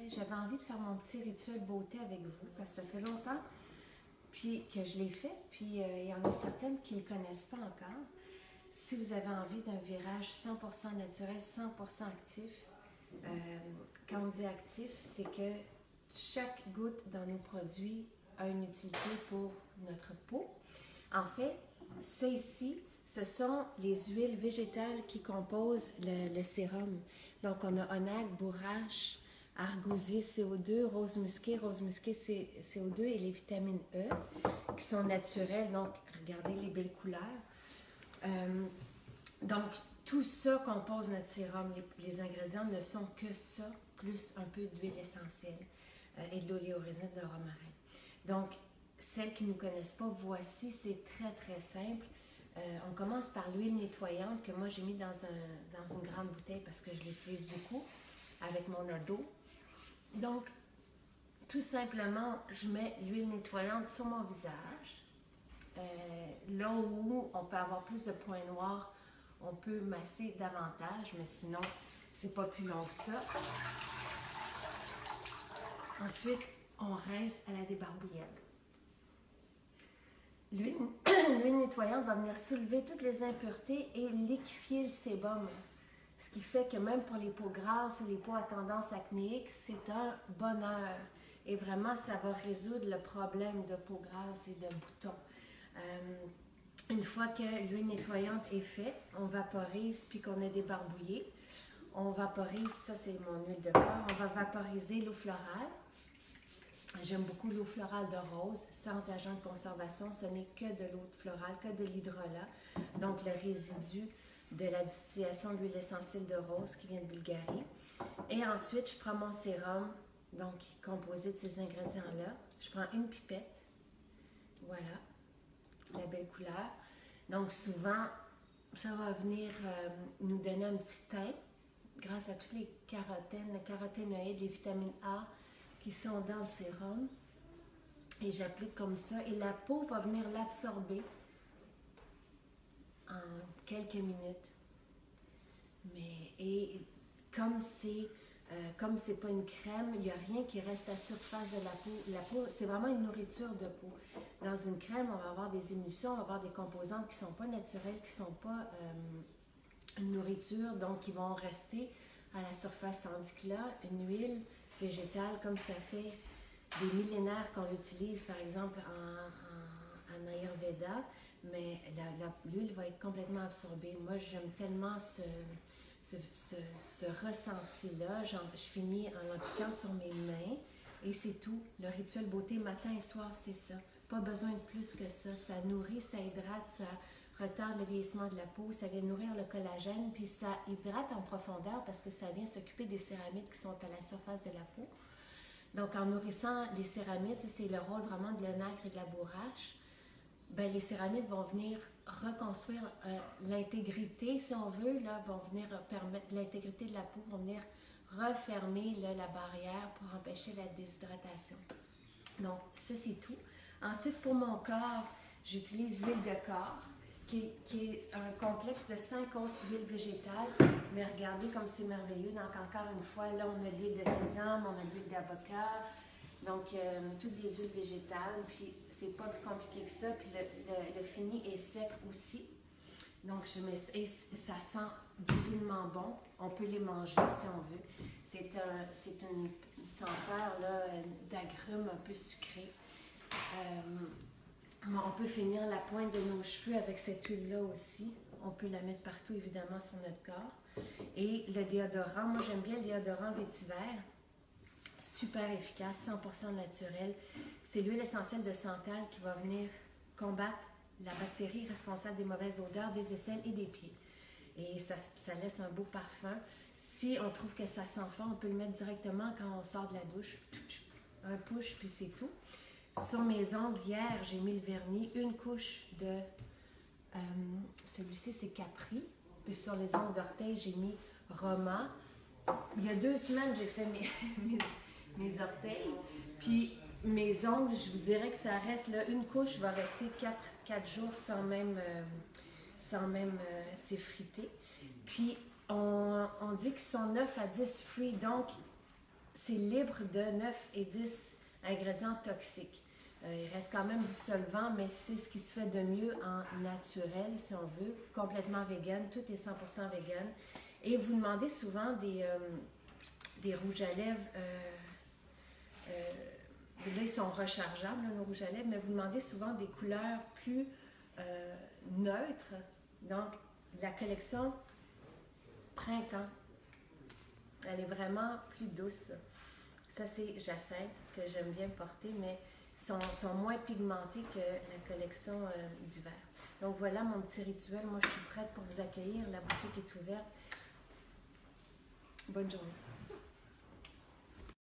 j'avais envie de faire mon petit rituel beauté avec vous parce que ça fait longtemps puis que je l'ai fait. Puis il y en a certaines qui ne le connaissent pas encore. Si vous avez envie d'un virage 100% naturel, 100% actif, quand on dit actif, c'est que chaque goutte dans nos produits a une utilité pour notre peau. En fait, ça ici, ce sont les huiles végétales qui composent le sérum. Donc, on a onag, bourrache, argousier, CO2, rose musquée, CO2 et les vitamines E qui sont naturelles. Donc, regardez les belles couleurs. Donc, tout ça compose notre sérum. Les ingrédients ne sont que ça, plus un peu d'huile essentielle et de l'oléorésine de romarin. Donc, celles qui ne nous connaissent pas, voici, c'est très, très simple. On commence par l'huile nettoyante que moi j'ai mis dans une grande bouteille parce que je l'utilise beaucoup avec mon ado. Donc, tout simplement, je mets l'huile nettoyante sur mon visage. Là où on peut avoir plus de points noirs, on peut masser davantage, mais sinon, c'est pas plus long que ça. Ensuite, on rince à la débarbouillette. L'huile nettoyante va venir soulever toutes les impuretés et liquéfier le sébum. Ce qui fait que même pour les peaux grasses ou les peaux à tendance acnéique, c'est un bonheur. Et vraiment, ça va résoudre le problème de peau grasse et de boutons. Une fois que l'huile nettoyante est faite, on vaporise puis qu'on a débarbouillé. On vaporise, ça c'est mon huile de corps, on va vaporiser l'eau florale. J'aime beaucoup l'eau florale de rose, sans agent de conservation. Ce n'est que de l'eau florale, que de l'hydrolat. Donc, le résidu de la distillation de l'huile essentielle de rose qui vient de Bulgarie. Et ensuite, je prends mon sérum, donc composé de ces ingrédients-là. Je prends une pipette. Voilà, la belle couleur. Donc, souvent, ça va venir nous donner un petit teint grâce à toutes les caroténoïdes, les vitamines A, qui sont dans le sérum et j'applique comme ça et la peau va venir l'absorber en quelques minutes. Et comme c'est pas une crème, il n'y a rien qui reste à la surface de la peau. La peau, c'est vraiment une nourriture de peau. Dans une crème, on va avoir des émulsions, on va avoir des composantes qui ne sont pas naturelles, qui ne sont pas une nourriture, donc qui vont rester à la surface. Tandis que là, une huile végétale, comme ça fait des millénaires qu'on l'utilise, par exemple en Ayurveda, mais l'huile va être complètement absorbée. Moi, j'aime tellement ce ressenti-là. Je finis en l'appliquant sur mes mains et c'est tout. Le rituel beauté matin et soir, c'est ça. Pas besoin de plus que ça. Ça nourrit, ça hydrate, ça retarde le vieillissement de la peau, ça vient nourrir le collagène, puis ça hydrate en profondeur parce que ça vient s'occuper des céramides qui sont à la surface de la peau. Donc, en nourrissant les céramides, ça c'est le rôle vraiment de l'onagre et de la bourrache, ben, les céramides vont venir reconstruire l'intégrité, si on veut, là, vont venir permettre l'intégrité de la peau, vont venir refermer là, la barrière pour empêcher la déshydratation. Donc, ça c'est tout. Ensuite, pour mon corps, j'utilise l'huile de corps, qui est un complexe de 5 autres huiles végétales. Mais regardez comme c'est merveilleux. Donc, encore une fois, là, on a de l'huile de sésame, on a de l'huile d'avocat, donc toutes des huiles végétales. Puis, c'est pas plus compliqué que ça. Puis, le fini est sec aussi. Donc, je mets et ça sent divinement bon. On peut les manger si on veut. C'est une senteur d'agrumes un peu sucré. On peut finir la pointe de nos cheveux avec cette huile-là aussi. On peut la mettre partout, évidemment, sur notre corps. Et le déodorant, moi j'aime bien le déodorant vétiver. Super efficace, 100% naturel. C'est l'huile essentielle de santal qui va venir combattre la bactérie responsable des mauvaises odeurs des aisselles et des pieds. Et ça laisse un beau parfum. Si on trouve que ça sent fort, on peut le mettre directement quand on sort de la douche. Un push, puis c'est tout. Sur mes ongles, hier, j'ai mis le vernis, une couche de, celui-ci c'est Capri, puis sur les ongles d'orteil, j'ai mis Roma. Il y a 2 semaines, j'ai fait mes orteils, puis mes ongles, je vous dirais que ça reste là, une couche va rester 4 jours sans même s'effriter. Puis, on dit qu'ils sont 9 à 10 fruits, donc c'est libre de 9 et 10 ingrédients toxiques. Il reste quand même du solvant, mais c'est ce qui se fait de mieux en naturel, si on veut, complètement vegan, tout est 100% vegan. Et vous demandez souvent des rouges à lèvres, là ils sont rechargeables, là, nos rouges à lèvres, mais vous demandez souvent des couleurs plus neutres. Donc, la collection Printemps, elle est vraiment plus douce. Ça, c'est Jacinthe, que j'aime bien porter, mais sont moins pigmentés que la collection d'hiver. Donc voilà mon petit rituel. Moi, je suis prête pour vous accueillir. La boutique est ouverte. Bonne journée.